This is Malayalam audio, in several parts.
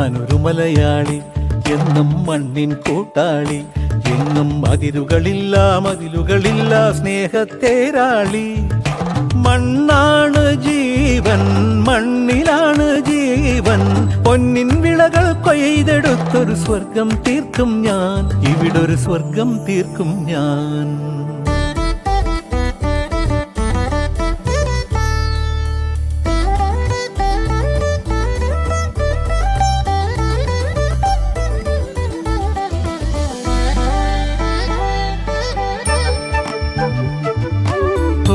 ഞാനൊരു മലയാളി, എന്നും മണ്ണിൻ കൂട്ടാളി. എങ്ങും മതിലുകളില്ല സ്നേഹത്തേരാളി. മണ്ണാണ് ജീവൻ, മണ്ണിലാണ് ജീവൻ. പൊന്നിൻ വിളകൾ കൊയ്തെടുത്തൊരു സ്വർഗം തീർക്കും ഞാൻ, ഇവിടൊരു സ്വർഗം തീർക്കും ഞാൻ.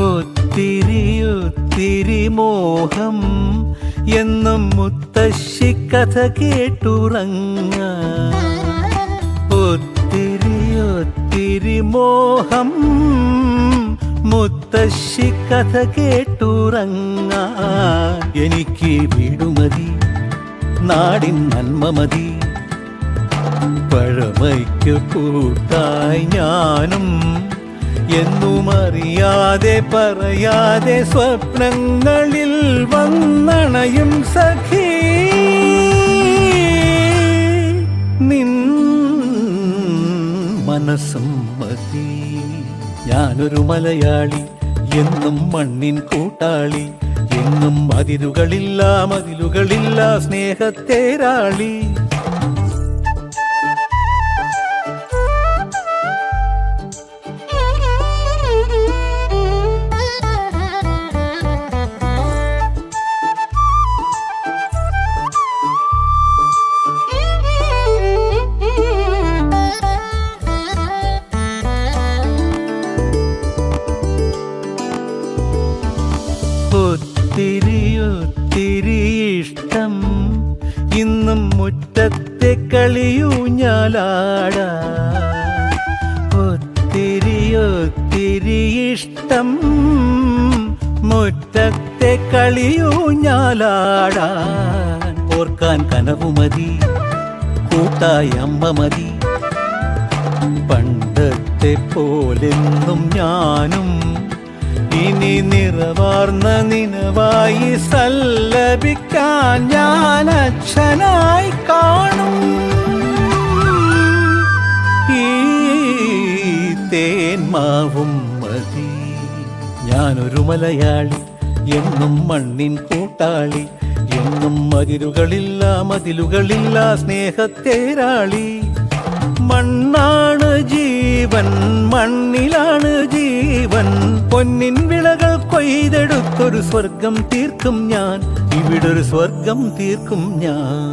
ഒത്തിരി മോഹം എന്നും മുത്തശ്ശി കഥ കേട്ടുറങ്ങ. ഒത്തിരി മോഹം മുത്തശ്ശി കഥ കേട്ടുറങ്ങ. എനിക്ക് വീടുമതി, നാടിൻ നന്മ മതി. പഴമയ്ക്ക് കൂട്ടായി ഞാനും എന്നും അറിയാതെ പറയാതെ സ്വപ്നങ്ങളിൽ വന്നണയും സഖി. നിൻ മനസ്സും മതി. ഞാനൊരു മലയാളി, എന്നും മണ്ണിൻ കൂട്ടാളി. എങ്ങും മതിലുകളില്ല സ്നേഹത്തേരാളി. ഒത്തിരി ഇഷ്ടം ഇന്നും മുറ്റത്തെ കളിയൂഞ്ഞാലാടാ. ഒത്തിരി ഇഷ്ടം മുറ്റത്തെ കളിയൂഞ്ഞാലാടാൻ. ഓർക്കാൻ കനവുമതി, കൂട്ടായി അമ്മ മതി. പണ്ടത്തെ പോലെന്നും ഞാനും ഇനി നിറവാർന്ന നിനവായി സല്ലപിക്കാൻ ഞാൻ അച്ഛനായി കാണും. ഈ തേന്മാവും മതി. ഞാനൊരു മലയാളി, എന്നും മണ്ണിൻ കൂട്ടാളി. എന്നും മതിലുകളില്ല സ്നേഹത്തേരാളി. മണ്ണാണ് ജീവൻ, മണ്ണിലാണ് ജീവൻ. പൊന്നിൻ വിളകൾ കൊയ്തെടുത്തൊരു സ്വർഗം തീർക്കും ഞാൻ, ഇവിടൊരു സ്വർഗം തീർക്കും ഞാൻ.